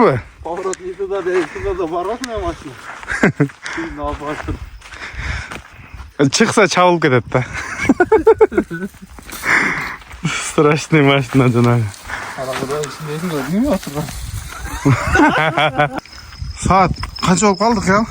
Поворот не туда, да и туда заборотная машина. Şimdi abarttım. Çıksa çavul кетет да. Страшный машина жанагы. Arabada içindeydim de değil mi hatırlar? Saat kaç olup kaldık ya?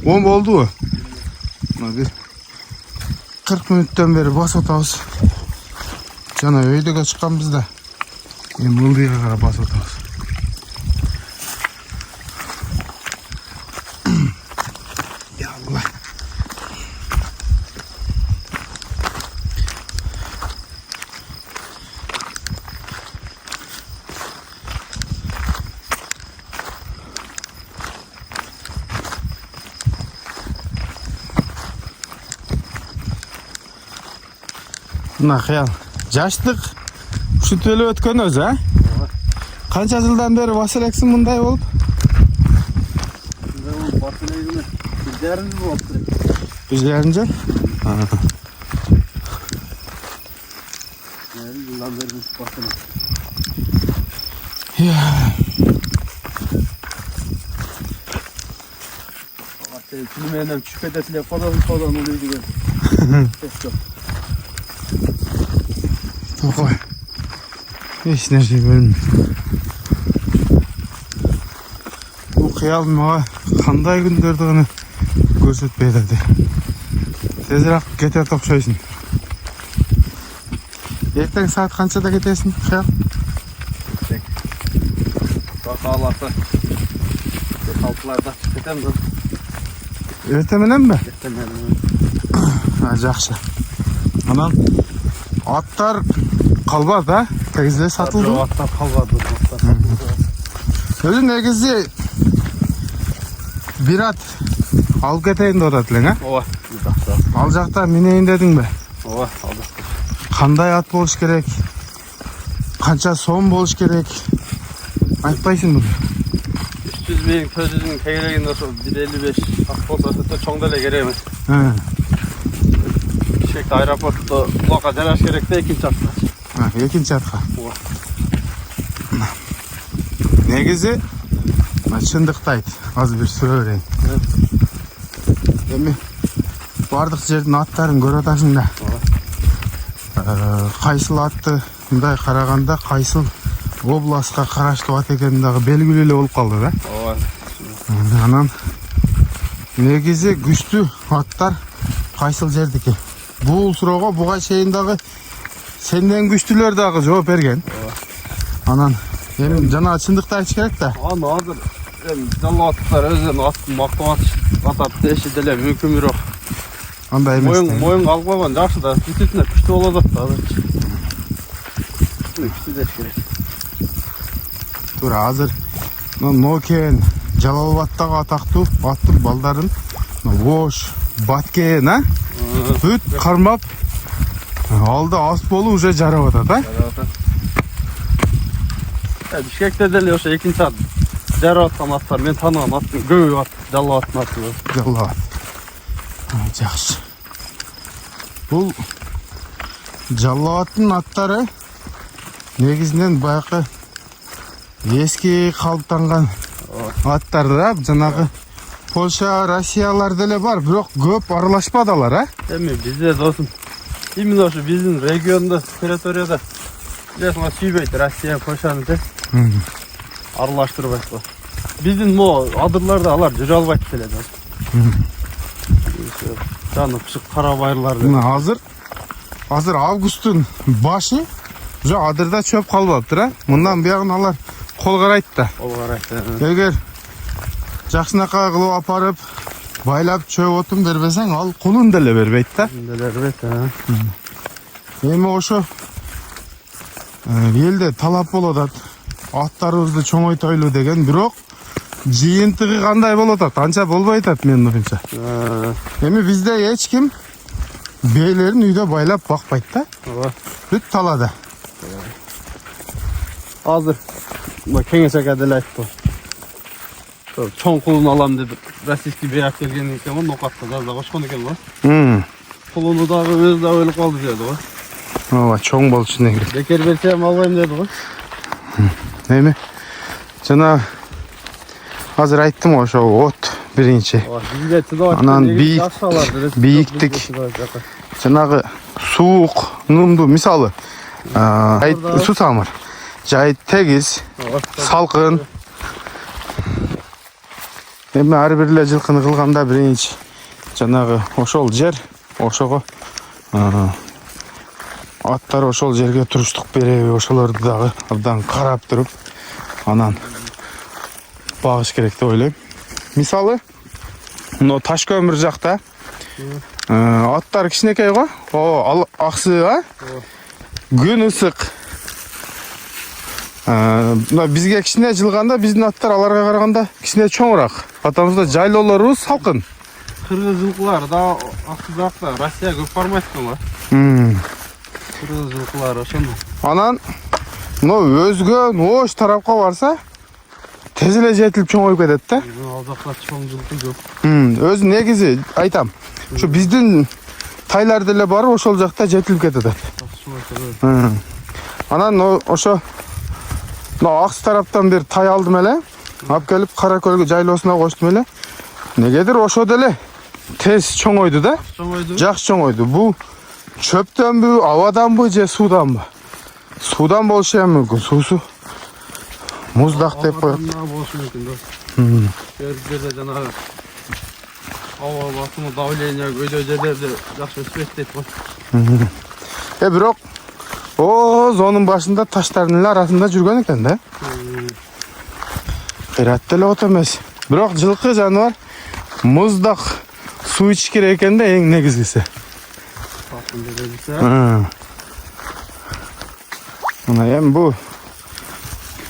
10 oldu. Bir 40 minuttan beri bas otağız. Cana öydege çıkan bizde. Mıldıya kadar bas otağız. Ya Allah. Mına xiyal. Жаштык ушинтип эле өткөн өзү, а? Канча жылдан бери бас элексиң мындай болуп? Бас элегиме 1,5 жыл болуптур. 1,5 жыл? Жылдан бери бас элек. Tülü mennem çüketetiyle falan oluyor gibi. Ses yok. To'qoy. Hech narsa bilmayman. Bu xiyal manga qanday kunlardigini ko'rsatib beradi. Tezroq ketib o'xshaysan. Ertaga soat qanchada ketasan, xiyal? Bakalarsa 6'larda ketem de. Ertemenenmi? Ertemenen. Ha, жақсы. Анан аттар қалбады, да? Тегізде сатылды? Аттар қалбады. Өзі негізде бір ат алып кетейін деп атат элең, а? Ооба, Ал жақта минейин дедің бе? ооба, алдық. Қандай ат болуш керек? Қанша сом болуш керек? Айтпайсың бұны? 300 bin közünün tegeleginde 1,55 at bolsa da çoğundale gerek emas. Şekli aeroportda uloqa jarash керек de ikinci atqa. Екінші атқа. Негізі шындықты айт. Аз бір сүре берейін. Эми бардық жердің аттарын көріп атасың да. Қайсыл атты мындай қарағанда қайсыл обласқа қараштуу ат екендігі белгілі эле болуп қалды да. Анан негизи күчтүү аттар кайсыл жердики? Бул суроого буга чейин дагы сенден күчтүүлөр дагы жооп берген. Анан эми жана чындыкты айтыш керек да. Аны азыр жалаттар өзүнүн атын мактап атап деши деле мүмкүн бирок. Андай эмес. Моюн калбаган жакшы да, действительно күчтүү болот да азыр. Күчтүү деш керек. Тура азыр Нокен Жалалбаттагы атактуу аттын балдарын Ош, Баткен, а? Бүт кармап алды ас болуу уже жарап атат, а? Бишкекте деле ошо экинчи ат жарап аткан аттар мен тааныган аттын көбү ат Жалалбаттын аты. Жалалбат. Жакшы. Бул Жалалбаттын аттары негизинен баякы эски калыптанган аттар да, жанагы Польша, Россиялар деле бар, бирок көп аралашпадылар, а? Эми бизде досум именно ошо биздин региондо, территорияда лесма сүйбөйт Россия, Польшаны да аралаштырбайт го. Биздин мо адырларда алар жүрө албайт деле да. Жаны пышык кара байырлар. Азыр августтун башы уже адырда чөп калбаптыр, а? Мындан буягын алар кол карайт да. Кол карайт. Эгер жакшынакай кылып апарып байлап чөп отун бербесең, ал кулун деле бербейт да. Бербейт. Эми ошо элде талап болот атат. Аттарыбызды чоңойтойлу деген, бирок жыйынтыгы кандай болот атат? Анча болбой атат менин оюмча. Эми бизде эч ким бээлерин үйдө байлап бакпайт да. Бүт талада. Азыр кеңешеге деле айтты. Чоң кулун алам деп российский бей алып келген экен го, нокатка жазда кошкон экен го. Кулуну дагы өзү да ойлоп калды деди го. Ооба, чоң болчу керек. Бекер берсем албайм деди го. Неме? Жана азыр айттым го ошо от биринчи. Бизге чыдап Анан бийиктик жанагы суук нурмду мисалы сусамыр жай тегиз салкын. Эми ар бир эле жылкыны кылганда биринчи жанагы ошол жер ошого аттар ошол жерге туруштук береби ошолорду дагы абдан карап туруп анан багыш керек деп ойлойм. Мисалы мына таш көмүр жакта аттар кичинекей го. Ал аксы күн ысык. Мына бизге кичине жылганда биздин аттар аларга караганда кичине чоңураак. Потому что жайлоолорубуз салкын. Кыргыз жылкылары да аксыдаакта Россия көп бармайсың го. Кыргыз жылкылары ошондо. Анан мына өзгө ош тарапка барса тез эле жетилип чоңоюп кетет да. Ал жакта чоң жылкы көп. Өзү негизи айтам. Ушу биздин тайлар деле бар, ошол жакта жетилип кетет. Анан ошо аксы тараптан бир тай алдым эле. Алып келип Кара көлгө жайлоосуна коштум эле. Негедир ошо деле тез чоңойду да. Жакшы чоңойду. Бул чөптөнбү, абаданбы же сууданбы? Суудан болушу мүмкүн. Суусу муздак деп коет. Болушу мүмкүн да. Жерде жанагы аба басымы давление көйдө жерлерде жакшы өспөйт дейт го. Бирок зонун башында таштардын эле арасында жүргөн экен да. Кыйрат деле от эмес. Бирок жылкы жаныбар муздак суу ичиш керек экен да эң негизгиси. Мына эми бул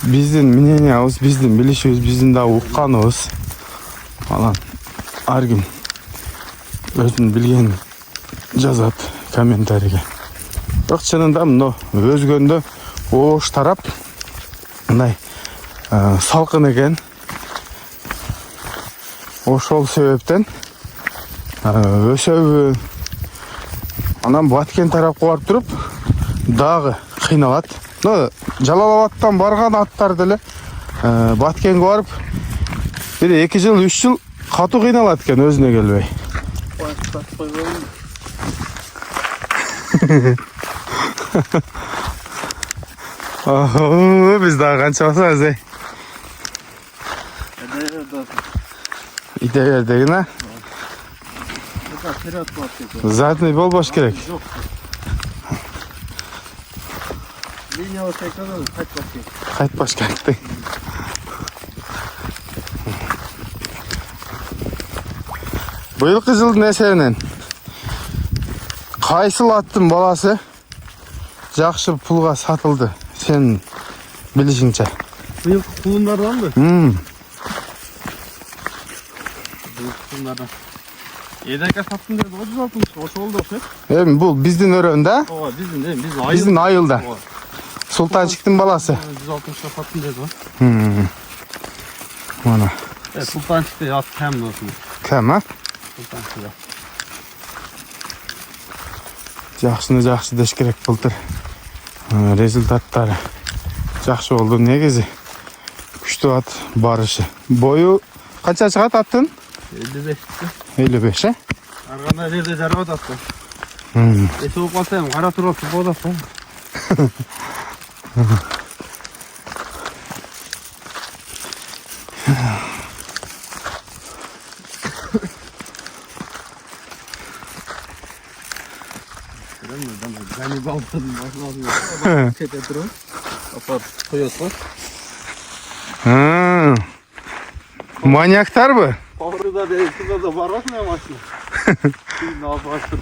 биздин мнениябыз, биздин билишибиз, биздин да укканыбыз. Анан ар ким өзүнүн билгенин жазат комментарийге. Бирок чынында мына өзгөндө ош тарап мындай салкын экен. Ошол себептен өсөбү. Анан Баткен тарапка барып туруп дагы кыйналат. Жалал-Абадтан барган аттар деле Баткенге барып бир 2 жыл 3 жыл катуу кыйналат экен өзүнө келбей. Биз дагы канча басабыз эй. Иде дегене. Задний болбош керек. Кайтпаш керек. Быйылкы жылдын эсебинен кайсыл аттын баласы жакшы пулга сатылды? Сен билишиңче. Быйылкы кулундарданбы? Эдеке саттым деп 160 ошол да окшойт. Эми бул биздин өрөөндө? Ооба, биздин айылда. Султанчиктин баласы. 160 саттым деп го. Мана. Султанчикте ат кем болсун. Кем, Султанчик. Жакшыны жакшы деш керек былтыр. Результаттары жакшы болду негизи. Күчтүү ат барышы. Бою канча чыгат аттын? 55. Ар кандай жерде жарып атат. Эсе болуп калса эми кара туруп болуп атат. Маньяктарбы? Павруда да барасың машина. Сен алып баштыр.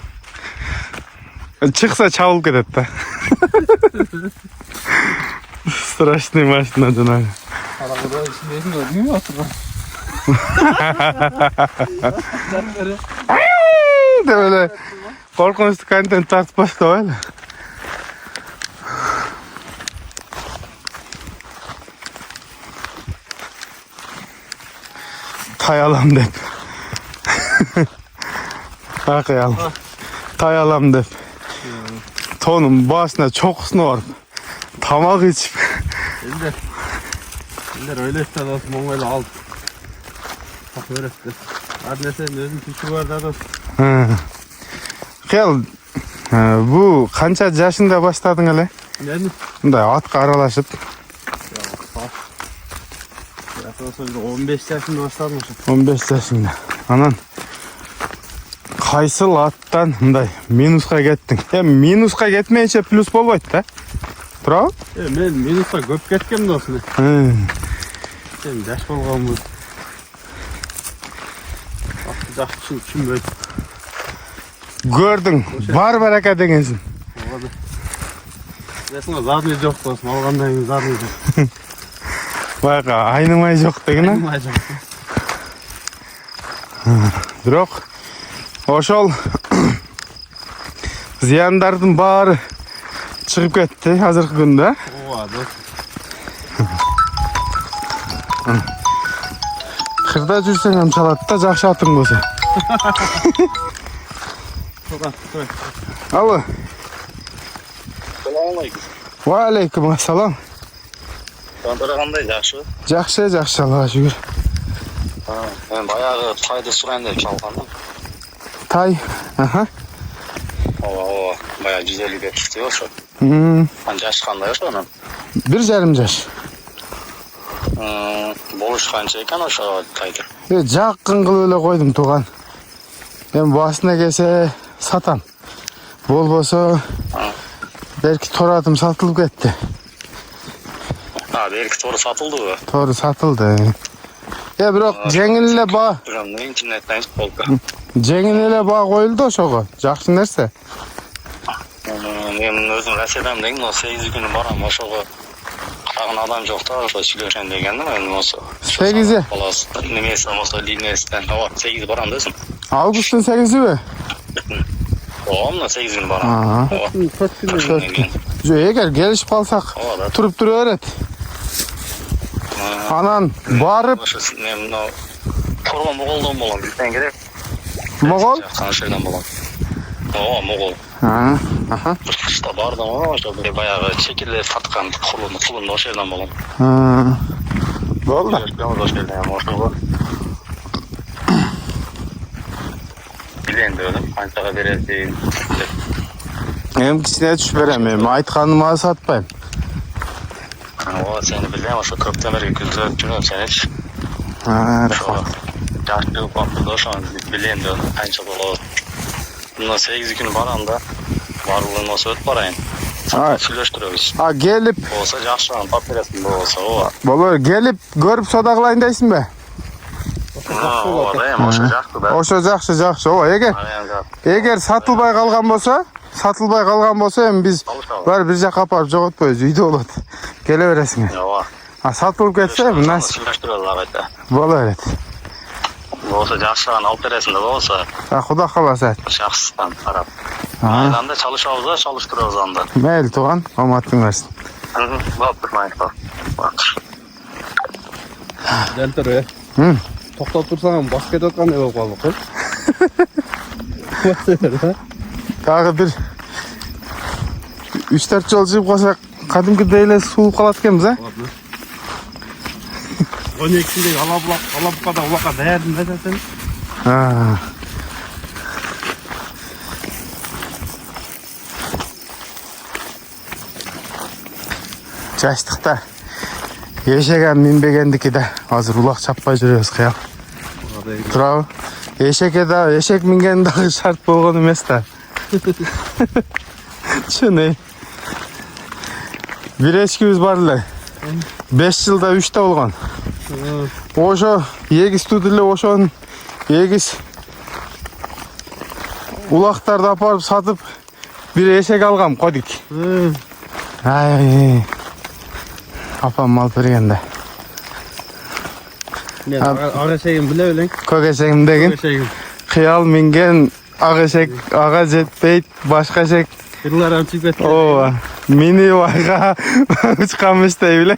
Чыкса чабылып кетет да. Страшный машина жанагы. Караңгыда ичиндесиң ким отурган? Деп эле коркунучтуу контент тартып баштабайлы. Тай алам деп. Акыял. Тай алам деп. Тонун башына чокусуна барып тамак ичип. Ender öyle istedi olsun, Mongoyla aldı. Bak öğretti. Hadi senin özün tüşü var da dostum. Gel, bu kança yaşında başladın hele? Ne? Bunday atqa aralaşıp. Ya bak. Ya sonra 15 yaşında başladım. 15 yaşında. Anan. Kaysıl attan bunday minuska kettin. Minuska ketmeyince plus bolboyt da. Bravo. Men minus'a köp ketken dostum. Sen yaş bolgan bu. Bak kim böyle. Gördün. Var baraka degensin. Oldu. Resmen zadniye yok dostum. Algandan keyin zadniye yok. Baka aynımay yok degen ha. Aymayacak. Бирок ошол зыяндардын баары чыгып кетти азыркы күндө. Ооба достum. Кырда жүрсөң ham чалат да, жакшы атың болсо. Алло. Assalamualaikum. Ва алейкум ассалам. Kontora qanday, yaxshi? Жакшы, жакшы, Аллага шүгүр. Men bayagı tayda surayn deb çalgandım. Тай. Аха. O bayağı 150 deb çıktı o'sha. Qancha yaşı qanday o'sha onun? 1,5 жаш. Boluş qancha ekan o'sha tayda? Жакын кылып эле койдум тууган. Мен басына келсе сатам. Болбосо belki toradım satılıp gitti. Ha, belki toru satıldı bu. Toru satıldı. Ya bırak jеңилеле ба. Bilmem internetten oldu. Жеңилеле ба коюлду ошого. Жакшы нерсе. Men özüm Rossiyadan dedim, o 8 günü baram oşoga. Qırağın adam yok da oşo Süleşen degendim men oso. 8'i. Xalas, nimesi olsa linesinden. O 8 baram desin. Августтун 8'i mi? Oğlumla 8 günü baram. Aha. Kaç gün Eğer gelişip kalsak turup duruyor. Anan barıp Men o Torban Moğol'dan bolan bizden gerek. Moğol? Kanşaydan bolan. O Moğol. Aha. Kışta bardım ama oşo bir bayağı çekirle satkan kulunda o şeyden bolan. Boldu. O şeyden ama oşo. Bilen de öyle. Kançaga berersin. Hem kişine tuş veremem. Aytkanıma satmayayım. O seni bileyim oşo köpten beri güzel tünüm sen hiç. Rahmat. Yaşlı bakımda oşo bilen de öyle. Kançaga o. Bundan 8 günü baram da varlığın olsa öt barayın. Süleştiriyoruz. Gelip Olsa yaxşılan papiresinde olsa o. Baba gelip görüp sodaklayın deysin be. O da hem oşa yaxşı da. Oşo jakşı. O eğer satılbay kalgan bolsa hem biz var bir jaka apar jogotpойбуз, үйдө болот. Gele veresin. Ya. Satılıp ketse bu nasıl? Süleştiriyoruz ağabeyde. Bola evet. Olsa yaxşılan alperesinde olsa. Xudo kalasa. Şahsızdan taraf. Aynen de çalışıyoruz, çalıştırıyoruz anda. Meyli tuğan, omatın versin. Bak durmayın bak. Deltar ya. Toktap dursan basket atkan ne oldu bakın. Dağı bir 3-4 yol jyp kalsak kadimki deyle suup kalat ekенбиз ha? 12'de alabukada ulaka değerdin ne dersin? Жаштыкта эшеген минбегендики да азыр улак чаппай жүрөбүз кыял. Туурабы? Эшек минген дагы шарт болгон эмес да. Чын бир эчкибиз бар эле. 5 жылда 3 болгон. Ошо эгиз туду эле ошонун эгиз улактарды апарып сатып бир эшек алгам кодик. Ай. Апам мал берген да. Ağa şeyim bile öyle. Көк эшегим деген. Кыял минген ак эшек ага жетпейт, башка эшек. Yıllar önce çıkıp Ооба. Мини байга учканмыш дей биле.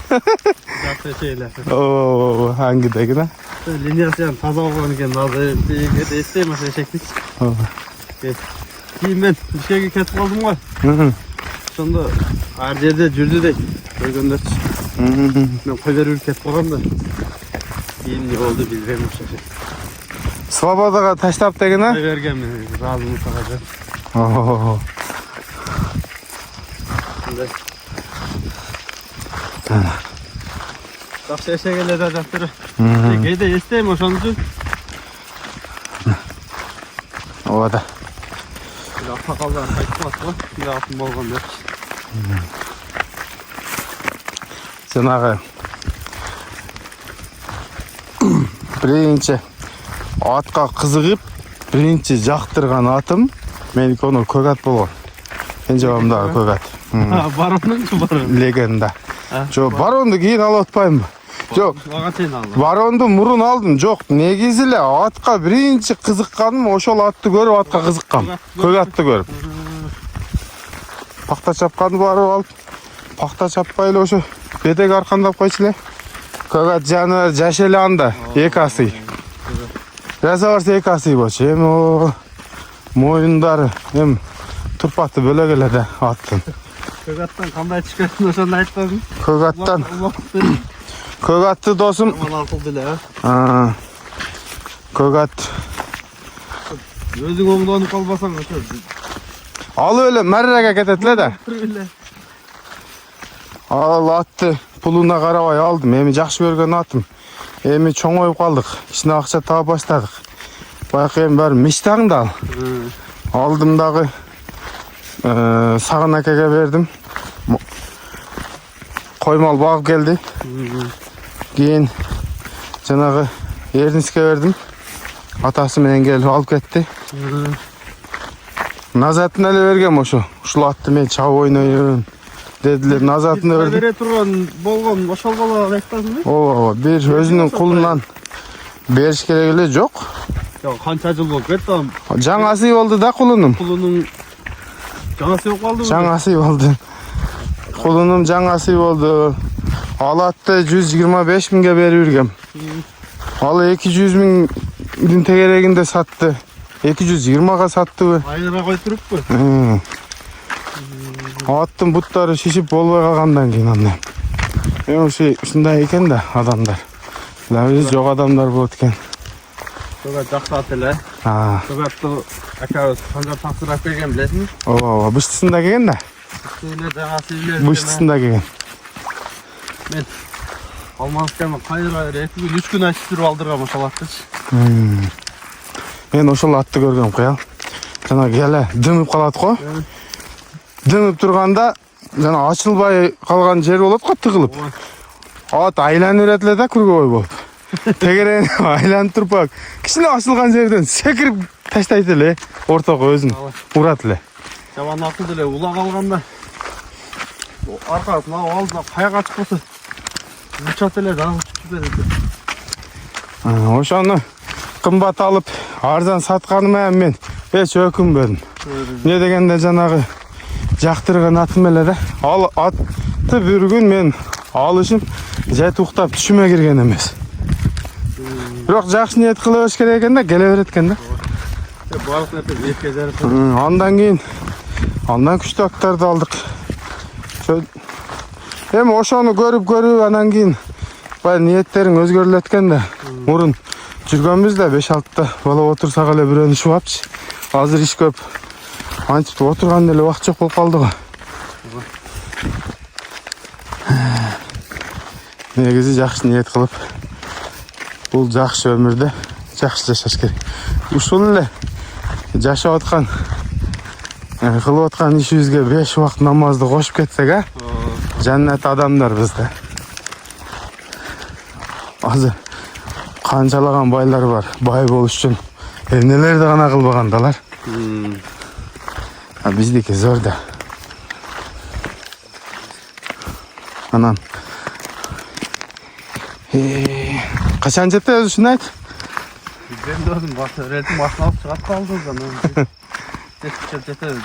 Zaten şeyler. Oo, hangi degi da? Linyasyon taza olan iken nazı isteyemez eşeklik. Кейін ben bir şeyge ketip oldum var. Sonunda her yerde жүрдü de. Görgөндөр. Ben koyver ürkep koyam da. Keyin ne oldu bilmem o şey. Svobodaga taştap degen ha? Koyvergen men razımı takacağım. Oo. Bak şeşe geledi ajaktırı. Geyde isteyim oşan üçün. O da. Bir sakaldan kayıtmaz mı? Bir altın bolgan yok. Жанагы биринчи атка кызыгып биринчи жактырган атым меники ону көк ат болгон. Мен жабамдагы көк ат. Baronun mu baron? Легенда. Жок, баронду кийин алып атпаймынбы? Жок, Vaga sen aldın. баронду мурун алдым. Жок, негизи эле атка биринчи кызыкканым ошол атты көрүп атка кызыккам. Көк атты көрүп. Пакта чапканды барып алып, пакта чаппай эле ошо бетеги аркандап койчу эле. Көк ат жаныбар жаш эле анда, эки асый. Жаза барса эки асый болчу. Эми о моюндары, эми турпаты бөлөк эле да аттын. Kögattan kanday çıkartın oşan aytmadın. Көк аттан, Allah'ın. көк атты досум. Aman altıl dile ha. Көк ат. Özün oğlanıp kalmasan oşan. Алып эле мәррәгә кетет эле да. Öyle. Ал атты пулуна карабай алдым. Эми жакшы көргөн атым. Эми чоңоюп калдык. Кичине акча таап баштадык. Байкы эми баары мечтаңды ал. Алдым дагы Сагын акеге бердим. Коймал багып келди. Кийин жанагы Эрниске бердим. Атасы менен келип алып кетти. Назатын эле бергем ошо. Ушул атты мен чабып ойнойм дедилер. Назатын бердим. Бере турган болгон ошол бала айтасың да? Ооба, бир өзүнүн кулунан бериш керек эле жок. Ya kança jыл болуп кетти am. Жаңасы болду да кулунум. Kulunun canası yok kaldı mı? Жаңасы болду. Кулунум жаңасы болду. Ал атты 125 миңге берип жүргөм. Ал 200 миңдин тегерегинде сатты. 220га саттыбы? Айыра кой туруппу. Аттын буттары шишип болбой калгандан кийин анда. Ушундай экен да адамдар. Биз жок адамдар болот экен. Kögat jakşı at ele. Kögatты akabız kanca taksırap bergen bilesiniz. Ооба, быштысында келген да. Söyle жаңасы үйлер. Быштысында келген. Men Алмасканы кайра 2 gün 3 gün açtırып алдыргам ошол аттычы. Мен ошол атты көргөм кыял. Жана келе дымып калат го. Дымып турганда жана ачылбай калган жер болот го тыгылып. Ат айланып берет эле да күргөбөй болуп. Тегерени айланып туруп, кичине ачылган жерден секирип таштайт эле ортого өзүн. Урат эле. Жаман акыл деле ула калганда. Аркасына алдына каяга чыкпаса. Учат эле да берет. Ошону кымбат алып, арзан сатканым мен эч өкүнбөдүм. Не дегенде жанагы жактырган атым эле да. Ал атты бир күн мен алышым жет уктап түшүмө кирген эмес. Бирок жакшы ниет кылабыз керек экен да, келе берет экен да. Барлык нерсе эрке жарып. Андан күчтүү аттарды алдык. Эми ошону көрүп анан кийин бай ниеттериң өзгөрүлөт экен да. Мурун жүргөнбүз да 5-6 бала отурсак эле бирөөнү шубапчы. Азыр иш көп. Антип отурган эле убакыт жок болуп калды го. Негизи жакшы ниет кылып бул жакшы өмүрдө жакшы жашаш керек. Ушул эле жашап аткан кылып аткан ишибизге 5 убакыт намазды кошуп кетсек, жаннат адамдарбыз да. Азыр канчалаган байлар бар, бай болуш үчүн эмнелерди гана кылбагандалар. Биздики зор да. Анан качан жетебиз ушуну айт? Ben de oldum, öğretim başına alıp çıkart kaldı o zaman. Жетеді.